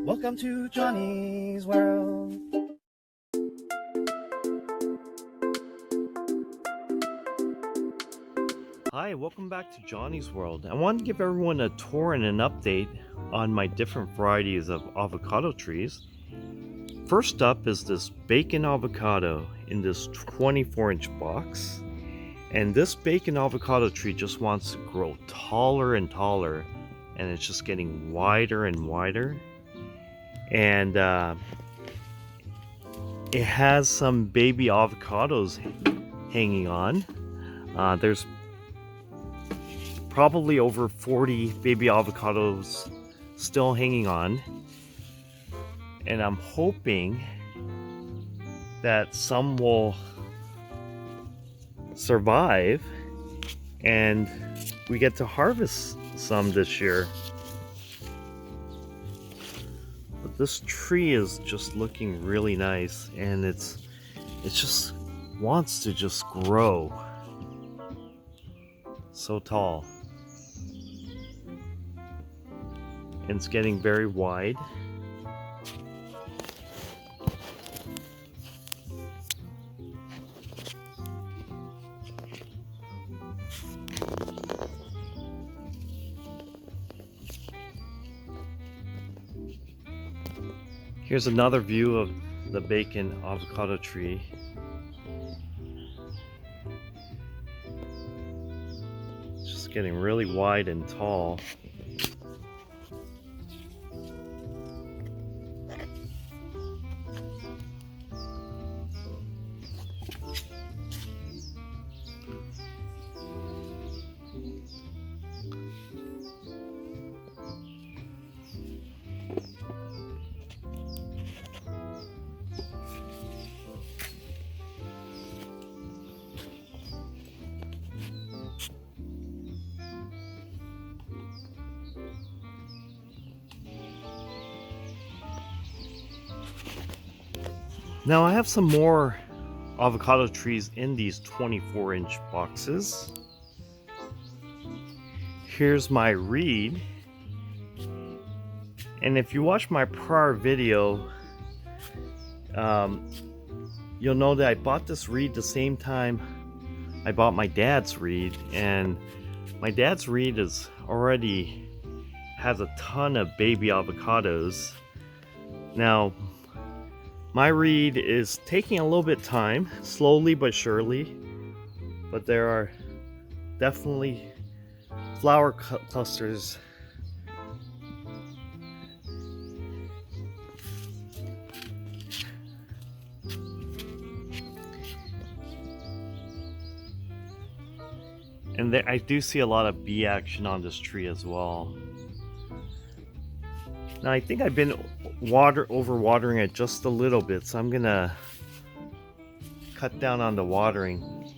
Welcome to Johnny's World. Hi, welcome back to Johnny's World. I wanted to give everyone a tour and an update on my different varieties of avocado trees. First up is this bacon avocado in this 24-inch box. And this bacon avocado tree just wants to grow taller and taller, and it's just getting wider and wider. And it has some baby avocados hanging on. There's probably over 40 baby avocados still hanging on, and I'm hoping that some will survive and we get to harvest some this year. But this tree is just looking really nice, and it just wants to just grow so tall, and it's getting very wide. Here's another view of the bacon avocado tree. It's just getting really wide and tall. Now I have some more avocado trees in these 24-inch boxes. Here's my reed. And if you watch my prior video, you'll know that I bought this reed the same time I bought my dad's reed. And my dad's reed has a ton of baby avocados. Now, my reed is taking a little bit of time, slowly but surely, but there are definitely flower clusters. And I do see a lot of bee action on this tree as well. Now I think I've been overwatering it just a little bit, so I'm gonna cut down on the watering.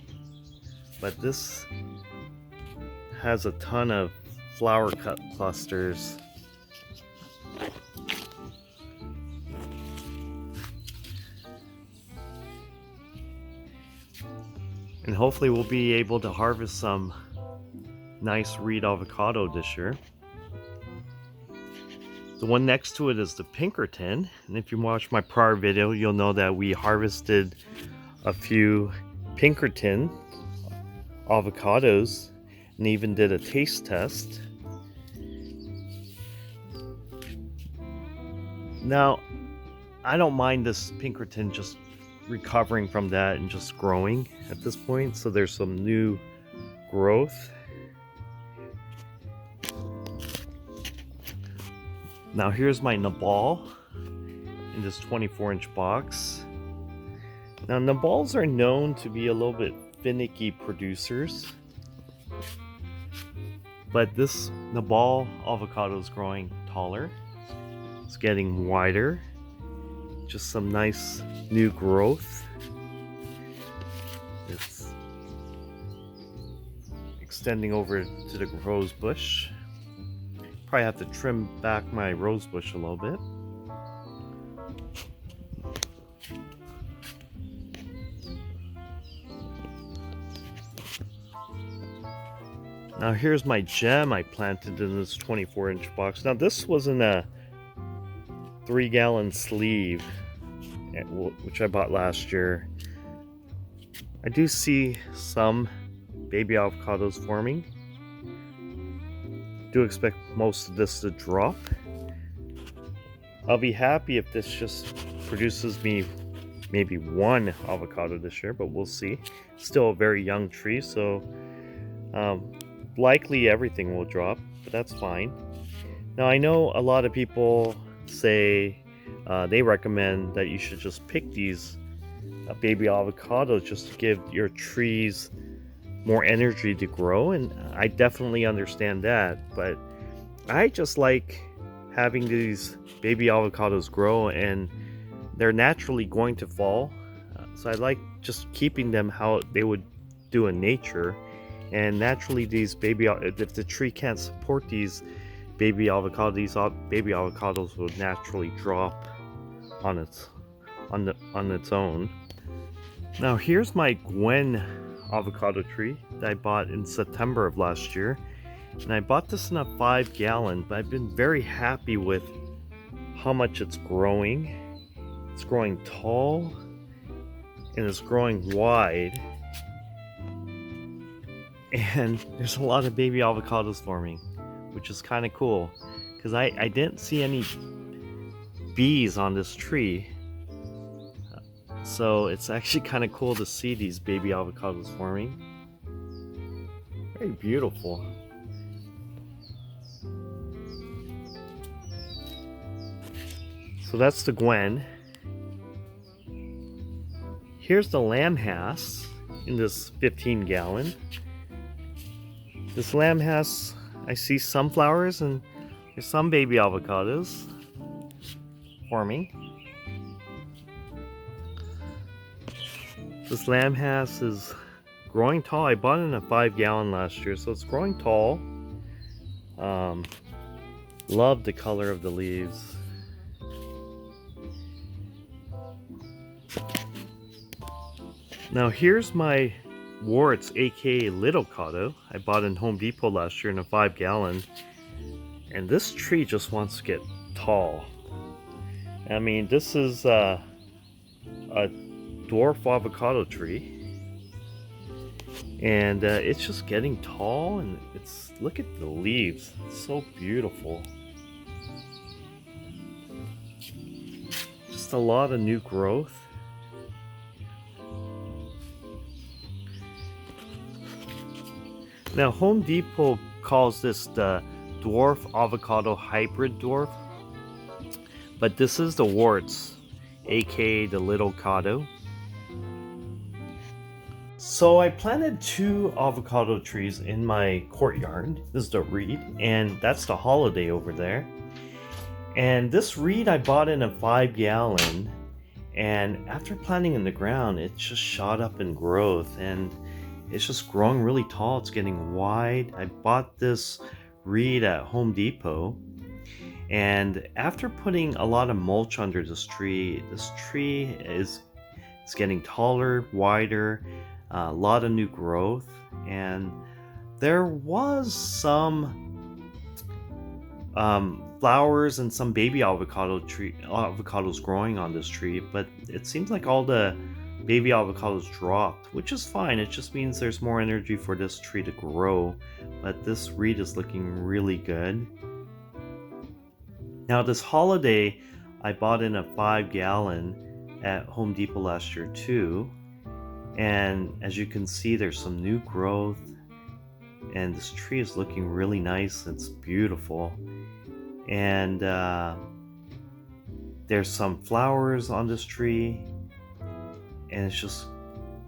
But this has a ton of flower clusters. And hopefully we'll be able to harvest some nice reed avocado this year. The one next to it is the Pinkerton, and if you watch my prior video, you'll know that we harvested a few Pinkerton avocados and even did a taste test. Now, I don't mind this Pinkerton just recovering from that and just growing at this point, so there's some new growth. Now here's my Nabal in this 24-inch box. Now Nabals are known to be a little bit finicky producers, but this Nabal avocado is growing taller. It's getting wider. Just some nice new growth. It's extending over to the rose bush. Probably have to trim back my rose bush a little bit. Now here's my gem I planted in this 24-inch box. Now this was in a 3-gallon sleeve, which I bought last year. I do see some baby avocados forming. Do expect most of this to drop. I'll be happy if this just produces me maybe one avocado this year, but we'll see. Still a very young tree, so likely everything will drop, but that's fine. Now I know a lot of people say they recommend that you should just pick these baby avocados just to give your trees more energy to grow, and I definitely understand that, but I just like having these baby avocados grow, and they're naturally going to fall, so I like just keeping them how they would do in nature. And naturally these if the tree can't support these baby avocados will naturally drop on its own. Now here's my Gwen avocado tree that I bought in September of last year, and I bought this in a 5-gallon, but I've been very happy with how much it's growing. It's growing tall and it's growing wide, and there's a lot of baby avocados forming, which is kind of cool because I didn't see any bees on this tree, so it's actually kind of cool to see these baby avocados forming. Very beautiful. So that's the Gwen. Here's the lambhass in this 15-gallon. This lambhass, I see some flowers and there's some baby avocados forming. This lambhass is growing tall. I bought it in a 5-gallon last year, so it's growing tall. Love the color of the leaves. Now here's my Wurtz, aka Little Cotto. I bought in Home Depot last year in a 5-gallon, and this tree just wants to get tall. I mean, this is a dwarf avocado tree, and it's just getting tall, and look at the leaves, it's so beautiful. Just a lot of new growth. Now Home Depot calls this the dwarf avocado hybrid dwarf, but this is the Wurtz, aka the Little Cotto. So I planted 2 avocado trees in my courtyard. This is the reed, and that's the holiday over there. And this reed I bought in a 5-gallon, and after planting in the ground, it just shot up in growth, and it's just growing really tall. It's getting wide. I bought this reed at Home Depot, and after putting a lot of mulch under this tree is getting taller, wider, a lot of new growth, and there was some flowers and some baby avocados growing on this tree, but it seems like all the baby avocados dropped, which is fine. It just means there's more energy for this tree to grow, but this reed is looking really good. Now this holiday I bought in a 5-gallon at Home Depot last year too, and as you can see there's some new growth, and this tree is looking really nice. It's beautiful, and there's some flowers on this tree, and it's just,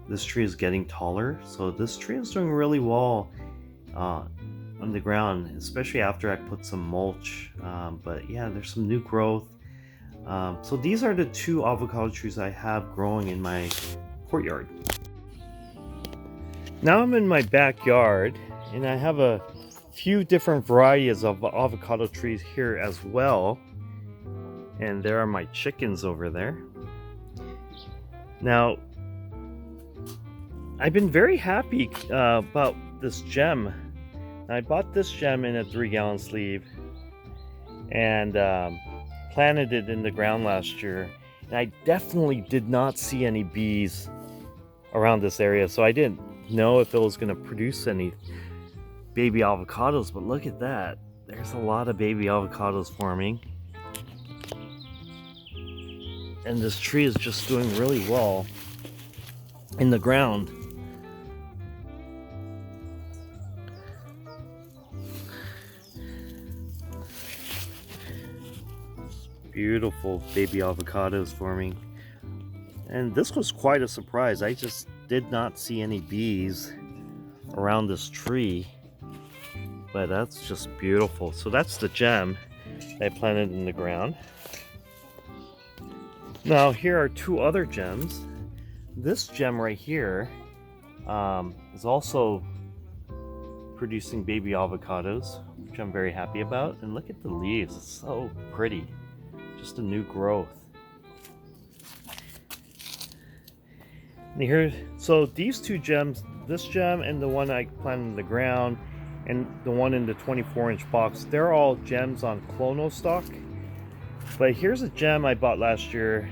this tree is getting taller, so this tree is doing really well on the ground, especially after I put some mulch, but yeah, there's some new growth. So these are the 2 avocado trees I have growing in my courtyard. Now I'm in my backyard, and I have a few different varieties of avocado trees here as well, and there are my chickens over there. Now, I've been very happy about this gem. I bought this gem in a 3-gallon sleeve, and planted it in the ground last year, and I definitely did not see any bees around this area, so I didn't know if it was going to produce any baby avocados. But look at that, there's a lot of baby avocados forming, and this tree is just doing really well in the ground. Beautiful baby avocados forming, and this was quite a surprise. I just did not see any bees around this tree, but that's just beautiful. So that's the gem I planted in the ground. Now here are two other gems. This gem right here is also producing baby avocados, which I'm very happy about. And look at the leaves, it's so pretty. Just a new growth. And here, so these two gems, this gem and the one I planted in the ground, and the one in the 24-inch box, they're all gems on clonal stock. But here's a gem I bought last year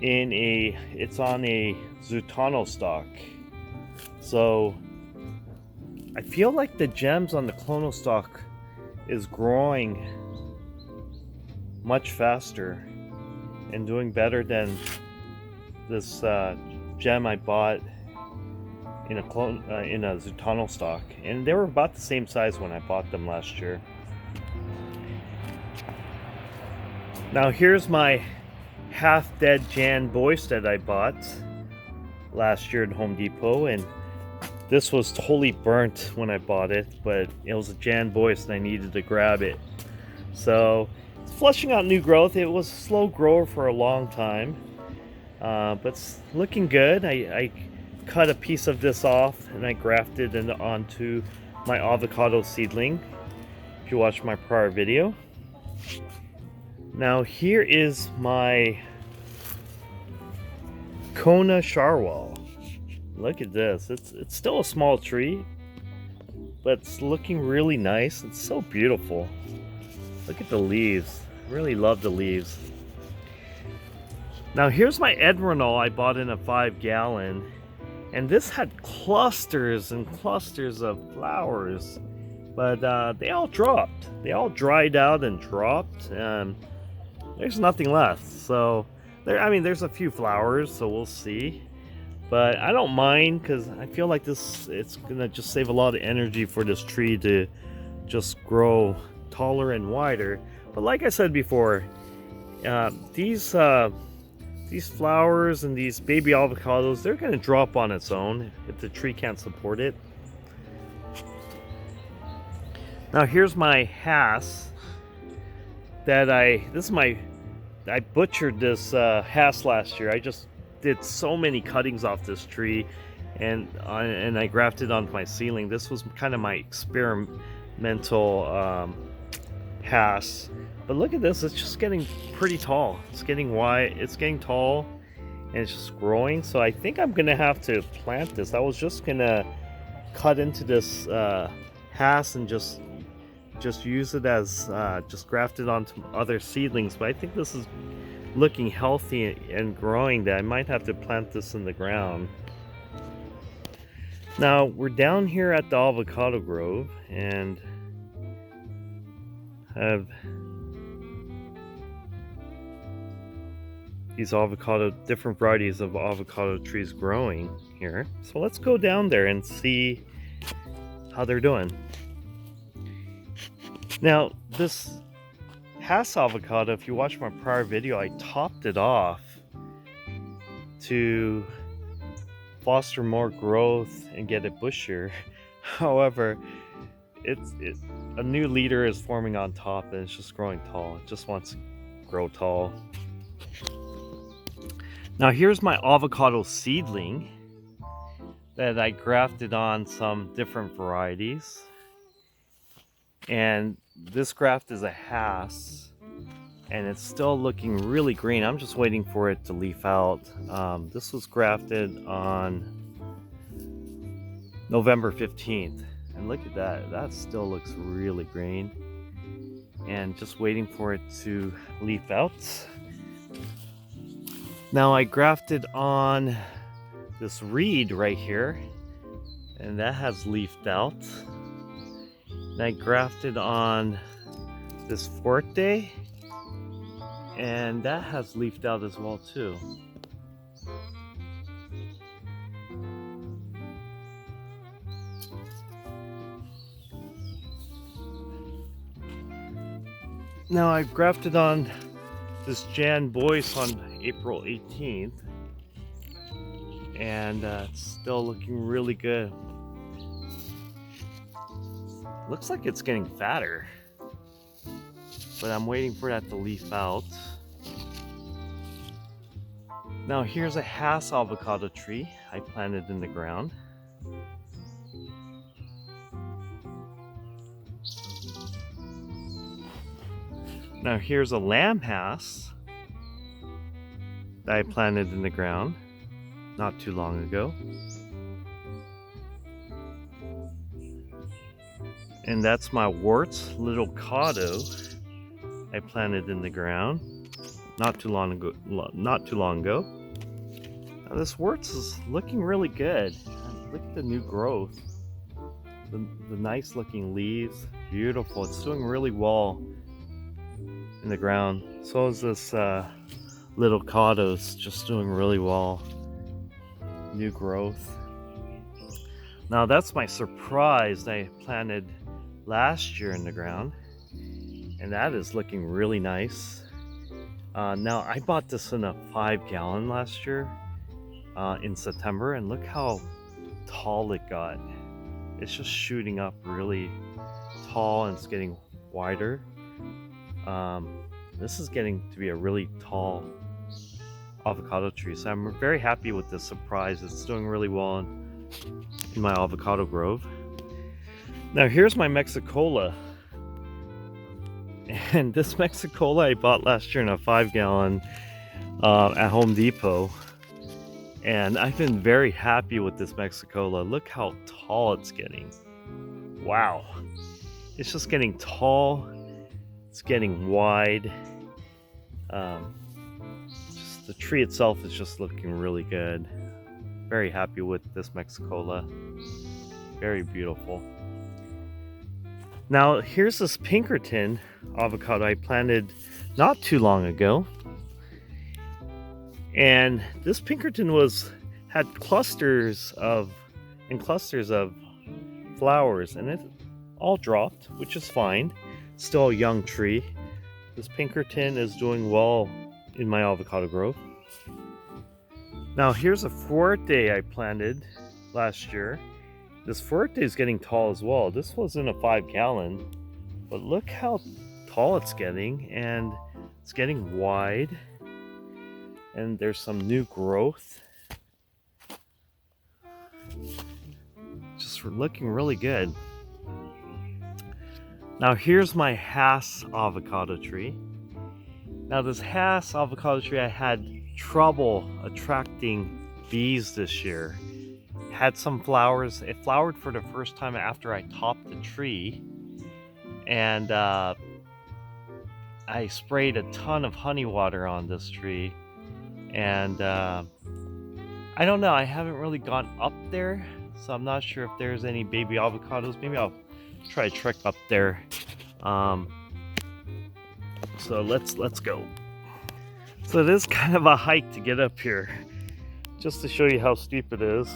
it's on a Zutano stock. So I feel like the gems on the clonal stock is growing much faster and doing better than this gem I bought in a Zutano stock, and they were about the same size when I bought them last year. Now here's my half-dead Jan Boystead I bought last year at Home Depot, and this was totally burnt when I bought it, but it was a Jan Boyce and I needed to grab it. So it's flushing out new growth. It was a slow grower for a long time, but it's looking good. I cut a piece of this off and I grafted it onto my avocado seedling, if you watched my prior video. Now here is my Kona Sharwal. Look at this. It's still a small tree, but it's looking really nice. It's so beautiful. Look at the leaves. I really love the leaves. Now here's my Edronol I bought in a 5-gallon, and this had clusters and clusters of flowers, but they all dropped. They all dried out and dropped, and there's nothing left. So there's a few flowers, so we'll see. But I don't mind, because I feel like it's gonna just save a lot of energy for this tree to just grow taller and wider. But like I said before, these flowers and these baby avocados, they're gonna drop on its own if the tree can't support it. Now here's my Hass that I butchered this Hass last year. I just did so many cuttings off this tree, and I grafted onto my ceiling. This was kind of my experimental Hass. But look at this, it's just getting pretty tall. It's getting wide, it's getting tall, and it's just growing. So I think I'm gonna have to plant this. I was just gonna cut into this Hass and just use it as just grafted onto other seedlings. But I think this is looking healthy and growing that I might have to plant this in the ground. Now we're down here at the avocado grove and have these different varieties of avocado trees growing here. So let's go down there and see how they're doing. Now this Hass avocado, if you watch my prior video, I topped it off to foster more growth and get it bushier. However, a new leader is forming on top, and it's just growing tall. It just wants to grow tall. Now here's my avocado seedling that I grafted on some different varieties, and this graft is a Hass, and it's still looking really green. I'm just waiting for it to leaf out. This was grafted on November 15th, and look at that. That still looks really green. and just waiting for it to leaf out. Now I grafted on this reed right here, and that has leafed out. And I grafted on this Forte, and that has leafed out as well too. Now I grafted on this Jan Boyce on April 18th, and it's still looking really good. Looks like it's getting fatter, but I'm waiting for that to leaf out. Now here's a Hass avocado tree I planted in the ground. Now here's a lamb Hass that I planted in the ground not too long ago. And that's my Wurtz little Cado I planted in the ground not too long ago. Now this Wurtz is looking really good. Look at the new growth. The nice looking leaves, beautiful. It's doing really well in the ground. So is this little Cado's just doing really well. New growth. Now that's my surprise that I planted last year in the ground, and that is looking really nice. Now I bought this in a 5-gallon last year in September, and look how tall it got. It's just shooting up really tall, and it's getting wider. This is getting to be a really tall avocado tree, so I'm very happy with this surprise. It's doing really well in my avocado grove. Now here's my Mexicola, and this Mexicola I bought last year in a 5-gallon at Home Depot, and I've been very happy with this Mexicola. Look how tall it's getting. Wow, it's just getting tall, it's getting wide. Just the tree itself is just looking really good. Very happy with this Mexicola. Very beautiful. Now here's this Pinkerton avocado I planted not too long ago, and this Pinkerton had clusters of flowers, and it all dropped, which is fine. Still a young tree. This Pinkerton is doing well in my avocado grove. Now here's a Forte I planted last year. This Forte is getting tall as well. This was in a 5-gallon, but look how tall it's getting, and it's getting wide, and there's some new growth. Just looking really good. Now here's my Hass avocado tree. Now this Hass avocado tree, I had trouble attracting bees this year. Had some flowers. It flowered for the first time after I topped the tree, and I sprayed a ton of honey water on this tree, and I don't know, I haven't really gone up there, so I'm not sure if there's any baby avocados. Maybe I'll try a trek up there. So let's go. So it is kind of a hike to get up here, just to show you how steep it is.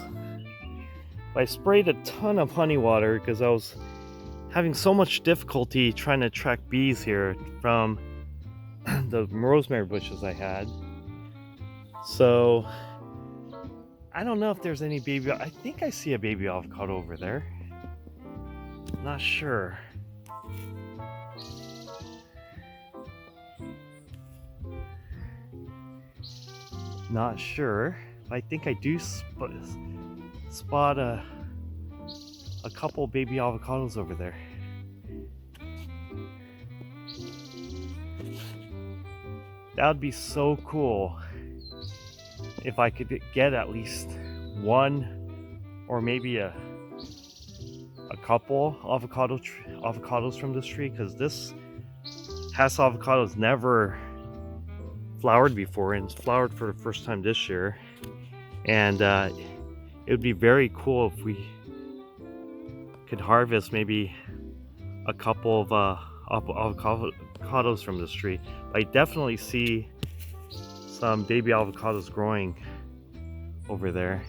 I sprayed a ton of honey water because I was having so much difficulty trying to attract bees here from the rosemary bushes I had. So I don't know if there's any baby. I think I see a baby avocado over there. Not sure. Not sure. I think I do spot a couple baby avocados over there. That would be so cool if I could get at least one or maybe a couple avocados from this tree, because this Hass avocado's never flowered before, and it's flowered for the first time this year. And it would be very cool if we could harvest maybe a couple of avocados from this tree. I definitely see some baby avocados growing over there.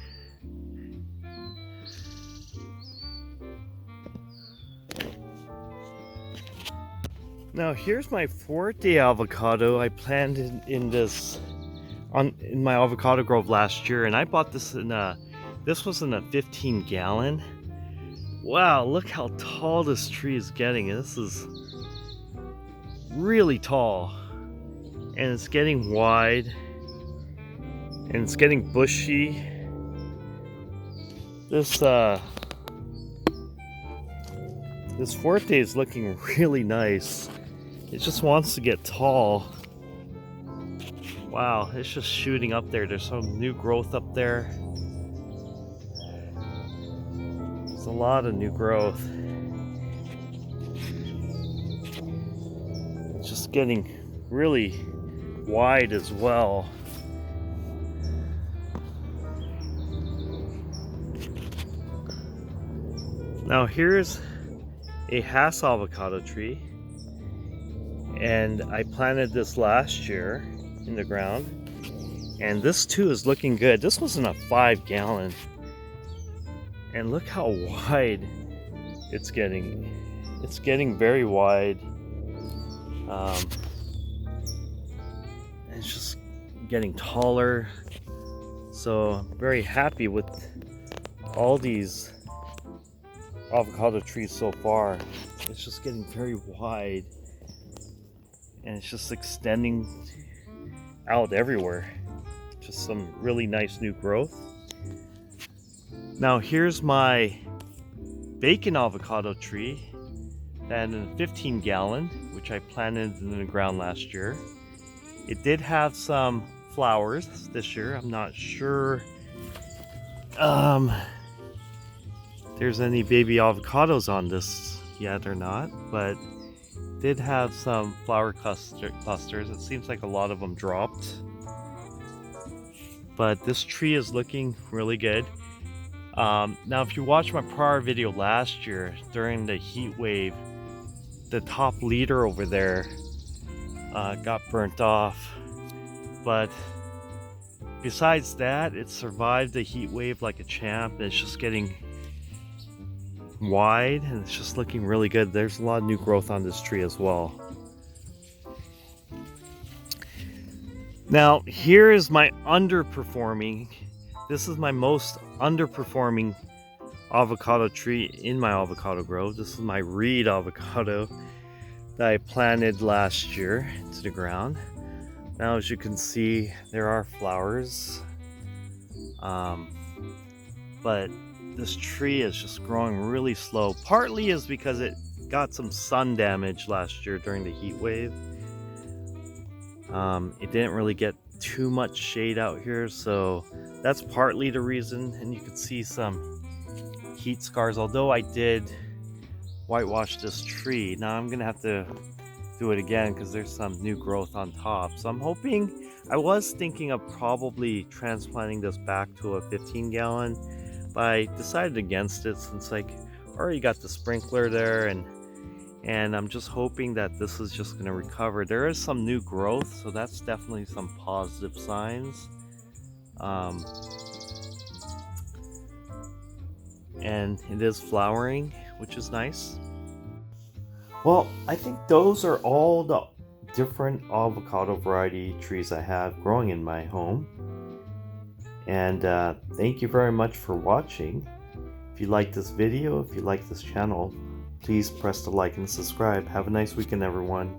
Now here's my Forte avocado I planted in my avocado grove last year, and I bought this in this was in a 15-gallon. Wow, look how tall this tree is getting. This is really tall, and it's getting wide, and it's getting bushy. This Forte is looking really nice. It just wants to get tall. Wow, it's just shooting up there. There's some new growth up there. There's a lot of new growth. It's just getting really wide as well. Now here's a Hass avocado tree, and I planted this last year in the ground, and this too is looking good. This was in a 5-gallon, and look how wide it's getting. It's getting very wide. It's just getting taller, so I'm very happy with all these avocado trees so far. It's just getting very wide, and it's just extending out everywhere. Just some really nice new growth. Now here's my bacon avocado tree, and in a 15-gallon, which I planted in the ground last year. It did have some flowers this year. I'm not sure there's any baby avocados on this yet or not, but did have some flower clusters. It seems like a lot of them dropped, but this tree is looking really good. Now if you watched my prior video last year during the heat wave, the top leader over there got burnt off, but besides that, it survived the heat wave like a champ, and it's just getting wide, and it's just looking really good. There's a lot of new growth on this tree as well. Now here is my underperforming. This is my most underperforming avocado tree in my avocado grove. This is my reed avocado that I planted last year into the ground. Now as you can see, there are flowers, but this tree is just growing really slow. Partly is because it got some sun damage last year during the heat wave. It didn't really get too much shade out here, so that's partly the reason. And you can see some heat scars, although I did whitewash this tree. Now I'm gonna have to do it again because there's some new growth on top. So I'm hoping, I was thinking of probably transplanting this back to a 15-gallon, but I decided against it since I already got the sprinkler there, and I'm just hoping that this is just going to recover. There is some new growth, so that's definitely some positive signs. And it is flowering, which is nice. Well, I think those are all the different avocado variety trees I have growing in my home. And thank you very much for watching. If you like this video, if you like this channel, please press the like and subscribe. Have a nice weekend, everyone.